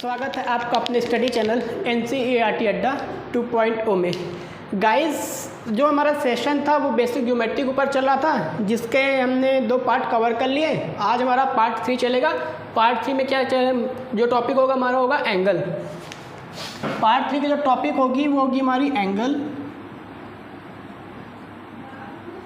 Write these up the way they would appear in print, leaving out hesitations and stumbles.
स्वागत है आपका अपने स्टडी चैनल NCERT अड्डा 2.0 में। गाइस, जो हमारा सेशन था वो बेसिक ज्योमेट्री के ऊपर चल रहा था, जिसके हमने 2 पार्ट कवर कर लिए। आज हमारा पार्ट 3 चलेगा। पार्ट 3 में क्या जो टॉपिक होगा हमारा होगा एंगल। पार्ट 3 की जो टॉपिक होगी वो होगी हमारी एंगल,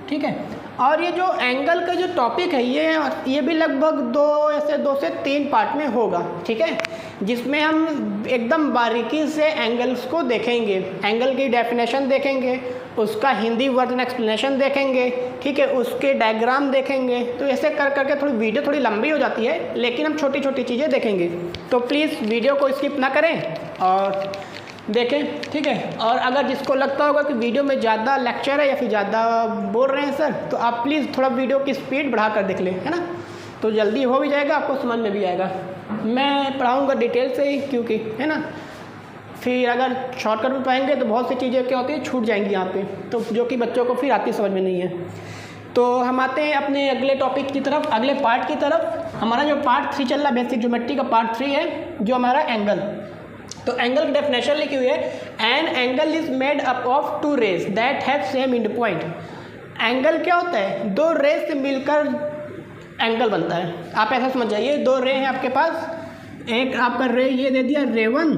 ठीक है। और ये जो एंगल का जो टॉपिक है ये भी लगभग 2 से 3 पार्ट में होगा, ठीक है, जिसमें हम एकदम बारीकी से एंगल्स को देखेंगे, एंगल की डेफिनेशन देखेंगे, उसका हिंदी वर्जन एक्सप्लेनेशन देखेंगे, ठीक है, उसके डायग्राम देखेंगे। तो ऐसे कर करके थोड़ी वीडियो थोड़ी लंबी हो जाती है, लेकिन हम छोटी छोटी चीज़ें देखेंगे। तो प्लीज़ वीडियो को स्किप ना करें और देखें, ठीक है। और अगर जिसको लगता होगा कि वीडियो में ज़्यादा लेक्चर है या फिर ज़्यादा बोल रहे हैं सर, तो आप प्लीज़ थोड़ा वीडियो की स्पीड बढ़ा कर देख लें, है ना, तो जल्दी हो भी जाएगा, आपको समझ में भी आएगा। मैं पढ़ाऊँगा डिटेल से ही, क्योंकि है ना, फिर अगर शॉर्टकट में पाएंगे तो बहुत सी चीज़ें क्या होती है छूट जाएंगी यहाँ पे, तो जो कि बच्चों को फिर आती समझ में नहीं है। तो हम आते हैं अपने अगले टॉपिक की तरफ, अगले पार्ट की तरफ। हमारा जो पार्ट 3 चल रहा है, बेसिक ज्योमेट्री का पार्ट 3 है, जो हमारा एंगल। तो एंगल की डेफिनेशन लिखी हुई है, an angle is made up of 2 rays that have same end point. Angle क्या होता है? 2 रेज से मिलकर एंगल बनता है। आप ऐसा समझ जाइए, 2 रे हैं आपके पास, एक आपका रे ये दे दिया रे 1,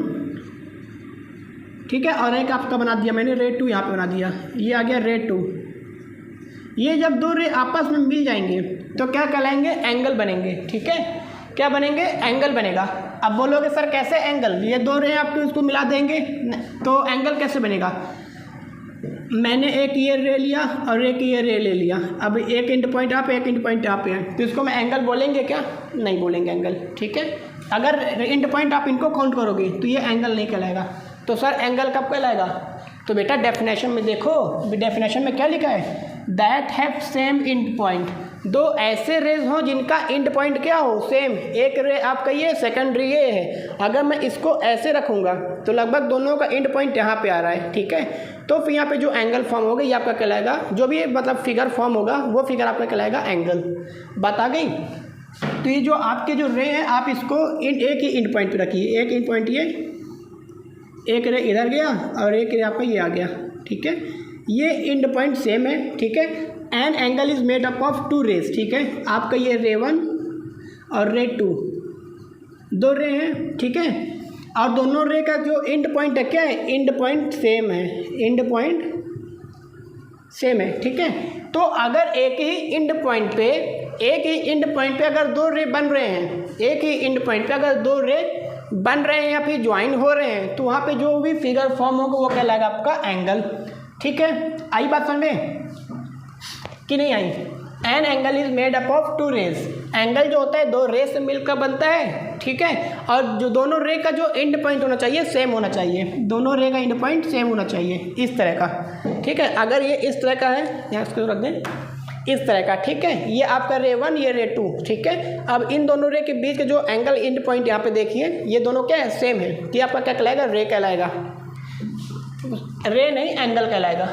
ठीक है, और एक आपका बना दिया मैंने रे 2, यहाँ पे बना दिया, ये आ गया रे 2। ये जब 2 रे आपस में मिल जाएंगे तो क्या कहलाएंगे? एंगल बनेंगे, ठीक है। क्या बनेंगे? एंगल बनेगा। अब बोलोगे सर कैसे एंगल? ये 2 रे आपको इसको मिला देंगे तो एंगल कैसे बनेगा? मैंने एक ये रे लिया और एक ये रे ले लिया, अब एक एंड पॉइंट आप एक एंड पॉइंट आप है, तो इसको मैं एंगल बोलेंगे क्या? नहीं बोलेंगे एंगल, ठीक है। अगर एंड पॉइंट आप इनको काउंट करोगे तो ये एंगल नहीं कहलाएगा। तो सर एंगल कब कहलाएगा? तो बेटा डेफिनेशन में देखो, डेफिनेशन में क्या लिखा है? That have same end point. 2 ऐसे रेज हों जिनका एंड पॉइंट क्या हो? सेम। एक रे आपका ये, सेकंड रे ये है। अगर मैं इसको ऐसे रखूँगा तो लगभग दोनों का एंड पॉइंट यहाँ पे आ रहा है, ठीक है। तो फिर यहाँ पे जो एंगल फॉर्म होगा ये आपका कहलाएगा, जो भी मतलब फिगर फॉर्म होगा वो फिगर आपका कहलाएगा एंगल। बात आ गई? तो ये जो आपके जो रे हैं आप इसको एक ही एंड पॉइंट पर रखिए, एक एंड पॉइंट ये, एक रे इधर गया और एक रे आपका ये आ गया, ठीक है। ये एंड पॉइंट सेम है, ठीक है। An angle is made up of 2 rays, ठीक है। आपका ये रे 1 और रे 2, 2 रे हैं, ठीक है। और दोनों रे का जो एंड पॉइंट है क्या है? एंड पॉइंट सेम है, एंड पॉइंट सेम है, ठीक है। तो अगर एक ही एंड पॉइंट पे अगर 2 रे बन रहे हैं, एक ही एंड पॉइंट पे अगर 2 रे बन रहे हैं या फिर ज्वाइन हो रहे हैं, तो वहाँ पे जो भी फिगर फॉर्म होगा वो कहलाएगा आपका एंगल, ठीक है। आई बात समझ में कि नहीं आई? An angle is made up of 2 rays. Angle जो होता है 2 रे से मिलकर बनता है, ठीक है। और जो दोनों रे का जो एंड पॉइंट होना चाहिए सेम होना चाहिए, दोनों रे का एंड पॉइंट सेम होना चाहिए, इस तरह का, ठीक है। अगर ये इस तरह का है, यहाँ इसको रख दें, इस तरह का, ठीक है। ये आपका रे 1, ये रे 2, ठीक है। अब इन दोनों रे के बीच के जो एंगल एंड पॉइंट यहाँ पे देखिए, ये दोनों क्या है? सेम है। ये आपका क्या कहलाएगा? रे कहलाएगा, रे नहीं एंगल कहलाएगा,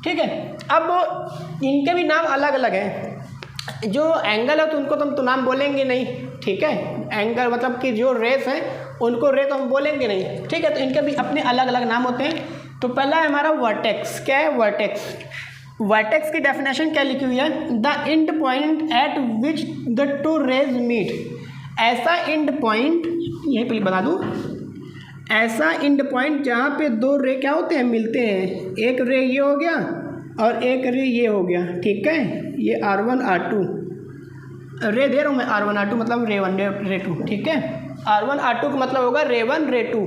ठीक है। अब इनके भी नाम अलग अलग हैं। जो एंगल है तो उनको तो हम तो नाम बोलेंगे नहीं, ठीक है। एंगल मतलब कि जो रेस हैं उनको रे तो हम बोलेंगे नहीं, ठीक है। तो इनके भी अपने अलग अलग नाम होते हैं। तो पहला है हमारा वर्टेक्स। क्या है वर्टेक्स? वर्टेक्स की डेफिनेशन क्या लिखी हुई है? The end point at which the 2 rays meet. ऐसा एंड पॉइंट, यहीं पर बता दूँ, ऐसा एंड पॉइंट जहाँ पे 2 रे क्या होते हैं? मिलते हैं। एक रे ये हो गया और एक रे ये हो गया, ठीक है। ये R1 R2 रे दे रहा हूँ मैं, R1 R2 मतलब रे 1 रे 2, ठीक है। R1 R2 का मतलब होगा रे 1 रे 2,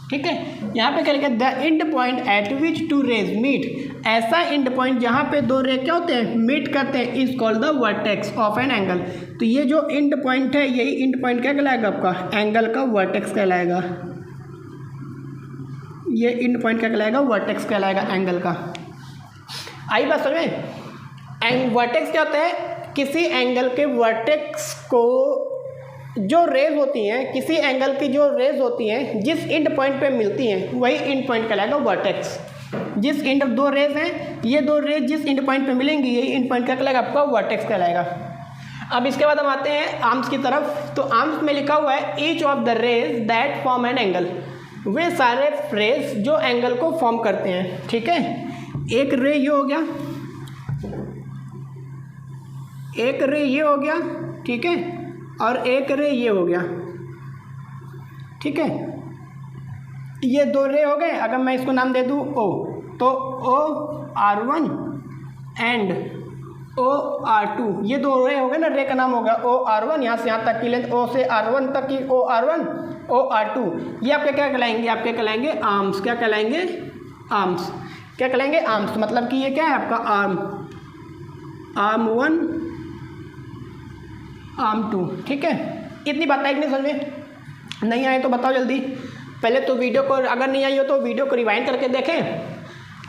ठीक है। यहाँ पे क्या लिखा है? The end point at which 2 rays meet. ऐसा एंड पॉइंट जहाँ पे 2 रे क्या होते हैं? मीट करते हैं, is called the vertex of an angle. तो ये जो एंड पॉइंट है, यही एंड पॉइंट क्या कहलाएगा? आपका एंगल का वर्टेक्स कहलाएगा। ये एंड पॉइंट क्या कहलाएगा? वर्टेक्स कहलाएगा एंगल का। आई बात समझ में? वर्टेक्स क्या होता है? किसी एंगल के वर्टेक्स को जो रेज होती हैं, किसी एंगल की जो रेज होती हैं जिस एंड पॉइंट पे मिलती हैं, वही एंड पॉइंट कहलाएगा वर्टेक्स। जिस एंड 2 रेज हैं, ये 2 रेज जिस एंड पॉइंट पे मिलेंगी, यही एंड पॉइंट क्या कहलाएगा? आपका वर्टेक्स कहलाएगा। अब इसके बाद हम आते हैं आर्म्स की तरफ। तो आर्म्स में लिखा हुआ है each of the rays that form an angle, वे सारे रेज जो एंगल को फॉर्म करते हैं, ठीक है। एक रे ये हो गया, एक रे ये हो गया, ठीक है, और एक रे ये हो गया, ठीक है। ये दो रे हो गए। अगर मैं इसको नाम दे दूँ ओ, तो OR1 एंड OR2, ये दो रे हो गए ना, रे का नाम होगा OR1, यहाँ से यहाँ तक की लेंथ O से R1 तक की OR1 OR2। ये आपके क्या कहलाएंगे, आपके कहलाएंगे आर्म्स। क्या कहलाएंगे, आर्म्स। क्या कहलाएंगे, आर्म्स। मतलब कि ये क्या है आपका आर्म, आर्म 1 आर्म 2, ठीक है। इतनी बात आई कि नहीं समझ में? नहीं आए तो बताओ जल्दी। पहले तो वीडियो को, अगर नहीं आई हो तो वीडियो को रिवाइंड करके देखें,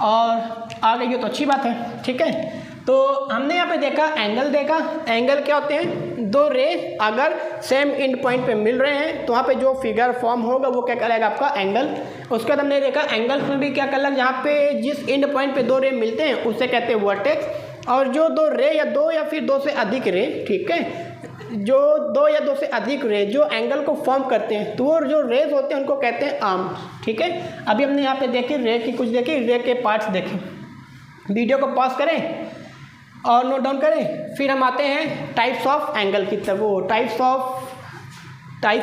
और आ गई हो तो अच्छी बात है, ठीक है। तो हमने यहाँ पे देखा एंगल, देखा एंगल क्या होते हैं, दो रे अगर सेम एंड पॉइंट पे मिल रहे हैं तो वहाँ पे जो फिगर फॉर्म होगा वो क्या कहलाएगा, आपका एंगल। उसके बाद हमने देखा एंगल्स में भी क्या कहलाएगा, जहाँ पे जिस एंड पॉइंट पे दो रे मिलते हैं उसे कहते हैं वर्टेक्स। और जो दो रे या दो या फिर दो से अधिक रे, ठीक है, जो दो या दो से अधिक रे जो एंगल को फॉर्म करते हैं, तो वो जो रेज होते हैं उनको कहते हैं आर्म, ठीक है। अभी हमने यहाँ पे देखे रे की कुछ देखे, रे के पार्ट्स देखे। वीडियो को पॉज करें और नोट डाउन करें। फिर हम आते हैं टाइप्स ऑफ एंगल की तरफ। वो टाइप्स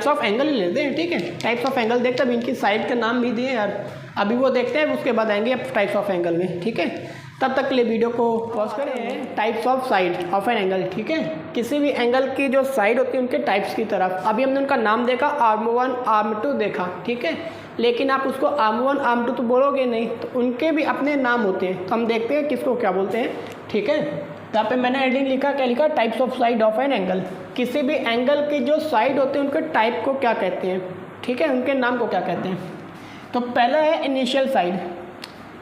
ऑफ एंगल ही लेते हैं, ठीक है। टाइप्स ऑफ एंगल देखते हैं, इनकी साइड का नाम भी दिए यार, अभी वो देखते हैं, उसके बाद आएंगे अब टाइप्स ऑफ एंगल में, ठीक है। तब तक के लिए वीडियो को पॉज करें। Types of side of an angle, ठीक है। किसी भी एंगल की जो साइड होती है उनके टाइप्स की तरफ। अभी हमने उनका नाम देखा, आर्म 1 आर्म 2 देखा, ठीक है। लेकिन आप उसको आर्म 1 आर्म 2 तो बोलोगे नहीं, तो उनके भी अपने नाम होते हैं। तो हम देखते हैं किसको क्या बोलते हैं, ठीक है। तो यहाँ पे मैंने हेडिंग लिखा, क्या लिखा, types of side of an angle. किसी भी एंगल की जो साइड होते हैं उनके टाइप को क्या कहते हैं, ठीक है, उनके नाम को क्या कहते हैं। तो पहला है इनिशियल साइड।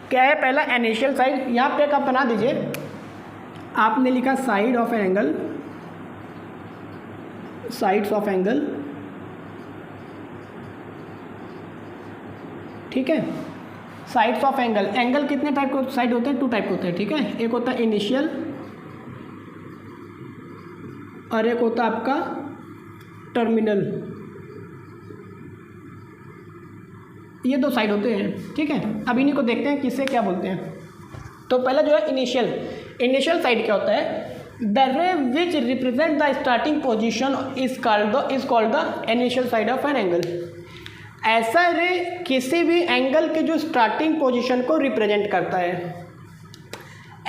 क्या है पहला, इनिशियल साइड। यहाँ पे आप बना दीजिए, आपने लिखा side of an angle, sides of angle, ठीक है। साइड्स ऑफ एंगल, एंगल कितने टाइप के साइड होते हैं, 2 टाइप होते हैं, ठीक है। एक होता है इनिशियल और एक होता है आपका टर्मिनल। ये 2 साइड होते हैं, ठीक है। अब इन्हीं को देखते हैं किससे क्या बोलते हैं। तो पहला जो है इनिशियल साइड क्या होता है, द रे which represent the starting position is called the initial side of an angle. ऐसा रे किसी भी एंगल के जो स्टार्टिंग पोजीशन को रिप्रेजेंट करता है।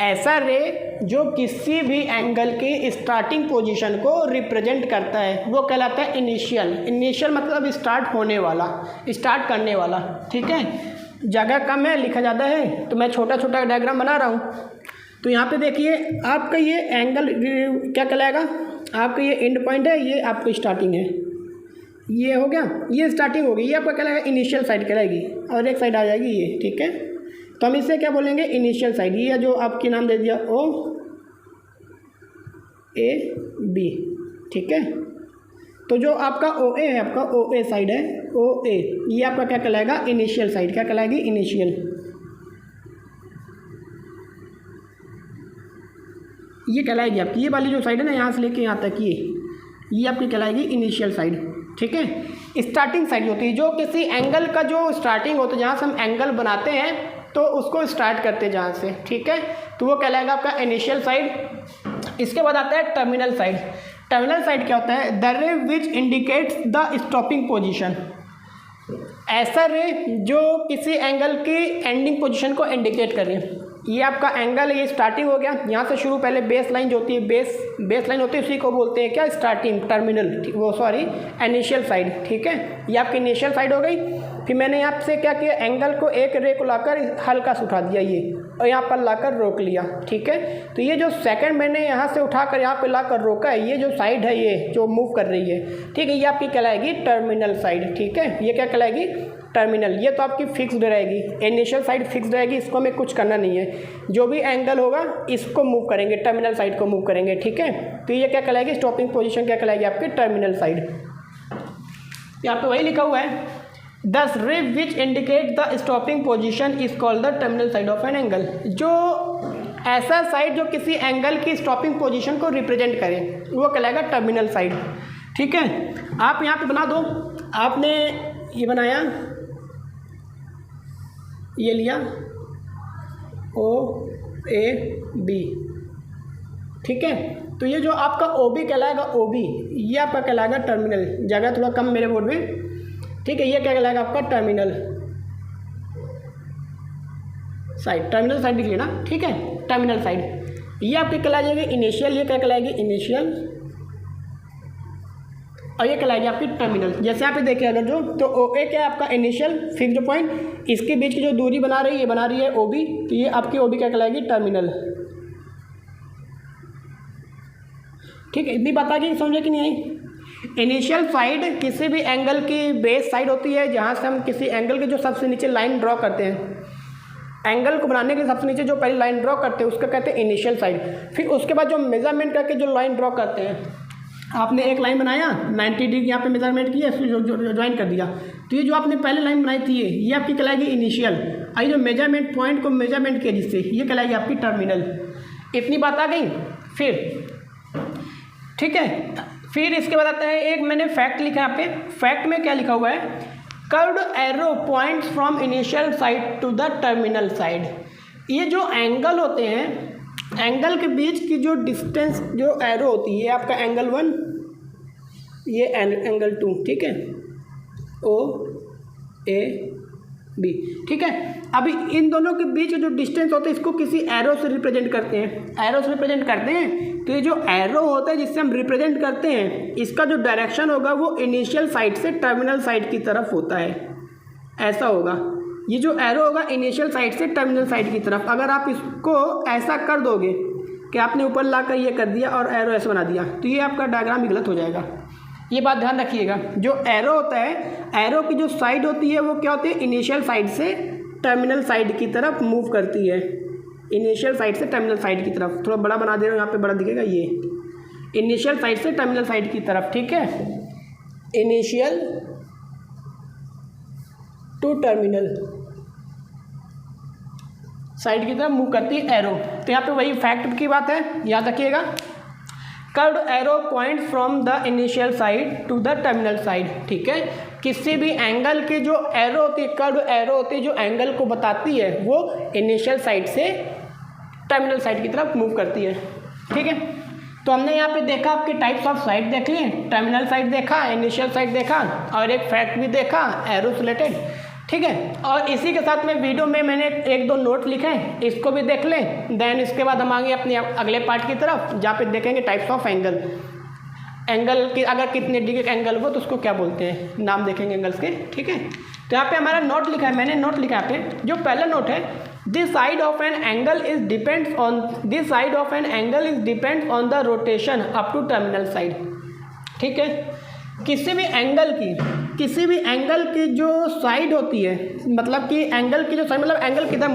ऐसा रे जो किसी भी एंगल की स्टार्टिंग पोजीशन को रिप्रेजेंट करता है वो कहलाता है इनिशियल मतलब स्टार्ट होने वाला, स्टार्ट करने वाला, ठीक है। जगह कम है, लिखा ज़्यादा है, तो मैं छोटा छोटा डायग्राम बना रहा हूँ। तो यहाँ पे देखिए आपका ये एंगल क्या कहलाएगा, आपका ये एंड पॉइंट है, ये आपकी स्टार्टिंग है, ये हो गया, ये स्टार्टिंग होगी, ये आपका कहलाएगा इनिशियल साइड कहलाएगी, और एक साइड आ जाएगी ये, ठीक है। तो हम इससे क्या बोलेंगे, इनिशियल साइड। ये जो आपकी नाम दे दिया OAB, ठीक है। तो जो आपका OA है, आपका OA साइड है, OA, ये आपका क्या कहलाएगा, इनिशियल साइड। क्या कहलाएगी, इनिशियल। ये कहलाएगी आपकी, ये वाली जो साइड है ना, यहाँ से लेके यहाँ तक ये आपकी कहलाएगी इनिशियल साइड, ठीक है। स्टार्टिंग साइड होती है जो किसी एंगल का जो स्टार्टिंग होता है, जहाँ से हम एंगल बनाते हैं तो उसको स्टार्ट करते हैं जहाँ से, ठीक है। तो वो कहलाएगा आपका इनिशियल साइड। इसके बाद आता है टर्मिनल साइड। टर्मिनल साइड क्या होता है, द रे which indicates the stopping position. ऐसा रे जो किसी एंगल की एंडिंग पोजीशन को इंडिकेट कर रही है। ये आपका एंगल, ये स्टार्टिंग हो गया, यहाँ से शुरू, पहले बेस लाइन जो होती है, बेस लाइन होती है, उसी को बोलते हैं क्या, स्टार्टिंग, टर्मिनल, वो सॉरी इनिशियल साइड, ठीक है। ये आपकी इनिशियल साइड हो गई। फिर मैंने यहाँ से क्या किया, एंगल को, एक रे को लाकर हल्का से उठा दिया ये, और यहाँ पर लाकर रोक लिया, ठीक है। तो ये जो सेकंड मैंने यहाँ से उठाकर यहाँ पे लाकर रोका है, ये जो साइड है ये जो मूव कर रही है, ठीक है, ये आपकी कहलाएगी टर्मिनल साइड, ठीक है। ये क्या कहलाएगी, टर्मिनल। ये तो आपकी फिक्स्ड रहेगी, इनिशियल साइड फिक्स्ड रहेगी, इसको हमें कुछ करना नहीं है। जो भी एंगल होगा इसको मूव करेंगे, टर्मिनल साइड को मूव करेंगे, ठीक है। तो ये क्या कहलाएगी, स्टॉपिंग पोजीशन क्या कहलाएगी आपकी, टर्मिनल साइड। यहाँ पे वही लिखा हुआ है, दस रे which indicate the stopping position is called the terminal side of an angle. जो ऐसा साइड जो किसी एंगल की स्टॉपिंग पोजीशन को रिप्रेजेंट करे वो कहलाएगा टर्मिनल साइड। ठीक है, आप यहाँ पे बना दो, आपने ये बनाया, ये लिया ओ ए बी, ठीक है, तो ये जो आपका ओ बी कहलाएगा, ओ बी ये आपका कहलाएगा टर्मिनल। जगह थोड़ा कम मेरे बोर्ड में, ठीक है, ये क्या कहलाएगा आपका टर्मिनल साइड। टर्मिनल साइड लिख लेना, ठीक है, टर्मिनल साइड। ये आपकी कहला जाएगी इनिशियल, ये क्या कहलाएगी इनिशियल, और ये कहलाएगी आपकी टर्मिनल। जैसे आप देखिए अगर जो, तो ओ ए क्या है आपका इनिशियल फिक्स्ड पॉइंट, इसके बीच की जो दूरी बना रही है ये बना रही है ओ बी, तो ये आपकी ओ बी क्या कहलाएगी टर्मिनल। ठीक है, इतनी बात आ गई, समझे कि नहीं आई। इनिशियल साइड किसी भी एंगल की बेस साइड होती है, जहाँ से हम किसी एंगल के जो सबसे नीचे लाइन ड्रॉ करते हैं, एंगल को बनाने के लिए सबसे नीचे जो पहली लाइन ड्रॉ करते हैं उसका कहते हैं इनिशियल साइड। फिर उसके बाद जो मेजरमेंट करके जो लाइन ड्रॉ करते हैं, आपने एक लाइन बनाया 90 डिग्री यहाँ पे मेजरमेंट किया, फिर ज्वाइन कर दिया, तो ये जो आपने पहले लाइन बनाई थी ये आपकी कहलाएगी इनिशियल। आई जो मेजरमेंट पॉइंट को मेजरमेंट किया जिससे, ये कहलाएगी आपकी टर्मिनल। इतनी बात आ गई। फिर ठीक है, फिर इसके बाद आता है एक मैंने फैक्ट लिखा है यहाँ पे। फैक्ट में क्या लिखा हुआ है, curved arrow points from initial side to the terminal side. ये जो एंगल होते हैं, एंगल के बीच की जो डिस्टेंस जो एरो होती है, आपका एंगल 1, ये एंगल 2, ठीक है, ओ ए बी, ठीक है। अभी इन दोनों के बीच जो डिस्टेंस होता है इसको किसी एरो से रिप्रेजेंट करते हैं। एरो से रिप्रेजेंट करते हैं, तो ये जो एरो होता है जिससे हम रिप्रेजेंट करते हैं, इसका जो डायरेक्शन होगा वो इनिशियल साइड से टर्मिनल साइड की तरफ होता है। ऐसा होगा, ये जो एरो होगा इनिशियल साइड से टर्मिनल साइड की तरफ। अगर आप इसको ऐसा कर दोगे कि आपने ऊपर ला कर ये कर दिया और एरो ऐसे बना दिया, तो ये आपका डायग्राम भी गलत हो जाएगा। ये बात ध्यान रखिएगा, जो एरो होता है, एरो की जो साइड होती है वो क्या होती है, इनिशियल साइड से टर्मिनल साइड की तरफ मूव करती है। इनिशियल साइड से टर्मिनल साइड की तरफ, थोड़ा बड़ा बना दे रहा हूँ, यहाँ पे बड़ा दिखेगा, ये इनिशियल साइड से टर्मिनल साइड की तरफ, ठीक है, इनिशियल टू टर्मिनल साइड की तरफ मूव करती है एरो। तो यहाँ पे वही फैक्ट की बात है, याद रखिएगा। Curved arrow point from the initial side to the terminal side, ठीक है। किसी भी एंगल की जो एरो होती है, कर्व्ड एरो होती है, जो एंगल को बताती है वो इनिशियल साइड से टर्मिनल साइड की तरफ मूव करती है, ठीक है। तो हमने यहाँ पे देखा आपके टाइप्स ऑफ साइड देख लिए, टर्मिनल साइड देखा, इनिशियल साइड देखा, और एक फैक्ट भी देखा एरो से रिलेटेड, ठीक है। और इसी के साथ में वीडियो में मैंने 1-2 नोट लिखे हैं, इसको भी देख लें। देन इसके बाद हम आगे अपने अगले पार्ट की तरफ, जहाँ पे देखेंगे टाइप्स ऑफ एंगल। एंगल की अगर कितने डिग्री का एंगल हो तो उसको क्या बोलते हैं, नाम देखेंगे एंगल्स के, ठीक है। तो यहाँ पे हमारा नोट लिखा है, मैंने नोट लिखा है यहाँ पे। जो पहला नोट है, this side of an angle is depends on the rotation up to terminal side, ठीक है। किसी भी एंगल की जो साइड होती है, मतलब कि एंगल की जो साइड, मतलब एंगल किधर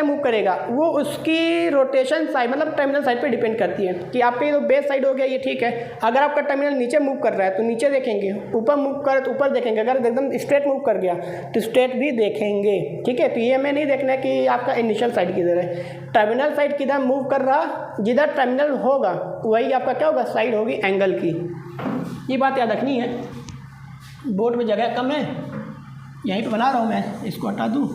मूव करेगा, वो उसकी रोटेशन साइड मतलब टर्मिनल साइड पे डिपेंड करती है। कि आपके जो बेस साइड हो गया ये, ठीक है। अगर आपका टर्मिनल नीचे मूव कर रहा है तो नीचे देखेंगे, ऊपर मूव कर तो ऊपर देखेंगे, अगर एकदम स्ट्रेट मूव कर गया तो स्ट्रेट भी देखेंगे, ठीक है। तो ये हमें नहीं देखना है कि आपका इनिशियल साइड किधर है, टर्मिनल साइड किधर मूव कर रहा, जिधर टर्मिनल होगा वही आपका क्या होगा, साइड होगी एंगल की। ये बात याद रखनी है। बोर्ड में जगह कम है, यहीं पे बना रहा हूँ मैं, इसको हटा दूँ।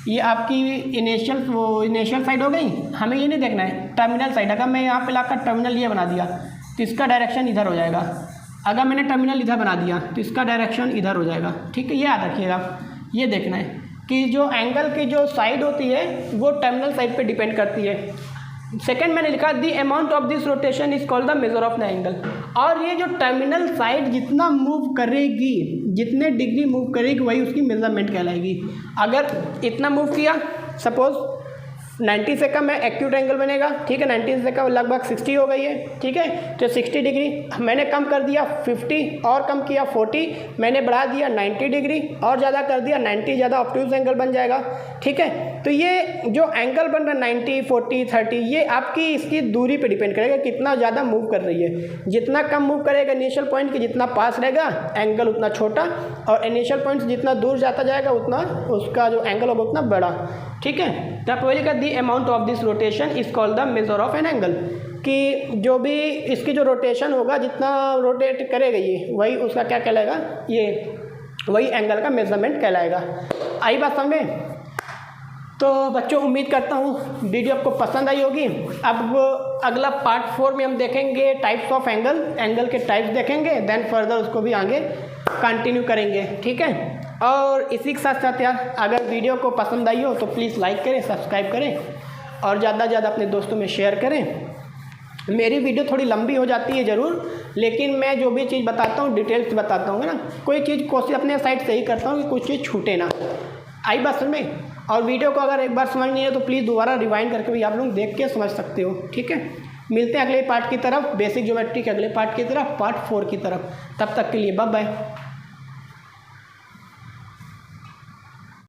ये आपकी इनिशियल साइड हो गई, हमें ये नहीं देखना है टर्मिनल साइड। अगर मैं यहाँ पे लाकर टर्मिनल ये बना दिया तो इसका डायरेक्शन इधर हो जाएगा, अगर मैंने टर्मिनल इधर बना दिया तो इसका डायरेक्शन इधर हो जाएगा, ठीक है। ये याद रखिएगा, ये देखना है कि जो एंगल की जो साइड होती है वो टर्मिनल साइड पे डिपेंड करती है। सेकंड मैंने लिखा, the amount of this rotation is called the measure of the angle. और ये जो टर्मिनल साइड जितना मूव करेगी, जितने डिग्री मूव करेगी, वही उसकी मेजरमेंट कहलाएगी। अगर इतना मूव किया, सपोज 90 से कम है, एक्यूट एंगल बनेगा, ठीक है। 90 से कम लगभग 60 हो गई है, ठीक है। तो 60 डिग्री मैंने कम कर दिया 50, और कम किया 40, मैंने बढ़ा दिया 90 डिग्री, और ज़्यादा कर दिया 90 ज़्यादा ऑब्ट्यूज एंगल बन जाएगा, ठीक है। तो ये जो एंगल बन रहा है 90, 40, 30, ये आपकी इसकी दूरी पे डिपेंड करेगा, कितना ज़्यादा मूव कर रही है। जितना कम मूव करेगा इनिशियल पॉइंट के, जितना पास रहेगा एंगल उतना छोटा, और इनिशियल पॉइंट से जितना दूर जाता जाएगा उतना उसका जो एंगल होगा उतना बड़ा, ठीक है। द प्रोबेबिलिटी का the amount of this rotation is called the measure of an angle, कि जो भी इसकी जो रोटेशन होगा, जितना रोटेट करेगा ये, वही उसका क्या कहलाएगा, ये वही एंगल का मेजरमेंट कहलाएगा। आई बात समझ में? तो बच्चों उम्मीद करता हूँ वीडियो आपको पसंद आई होगी। अब अगला पार्ट 4 में हम देखेंगे टाइप्स ऑफ एंगल, एंगल के टाइप्स देखेंगे, देन फर्दर उसको भी आगे कंटिन्यू करेंगे, ठीक है। और इसी के साथ साथ यार, अगर वीडियो को पसंद आई हो तो प्लीज़ लाइक करें, सब्सक्राइब करें और ज़्यादा से ज़्यादा अपने दोस्तों में शेयर करें। मेरी वीडियो थोड़ी लंबी हो जाती है ज़रूर, लेकिन मैं जो भी चीज़ बताता हूँ डिटेल्स बताता हूँ ना, कोई चीज़ कोशिश अपने साइड से ही करता हूँ कि कुछ चीज़ छूटे ना। आई बात समझ में? और वीडियो को अगर एक बार समझ नहीं है तो प्लीज़ दोबारा रिवाइंड करके भी आप लोग देख के समझ सकते हो, ठीक है। मिलते हैं अगले पार्ट की तरफ, बेसिक ज्योमेट्री के अगले पार्ट की तरफ, पार्ट 4 की तरफ। तब तक के लिए बाय बाय।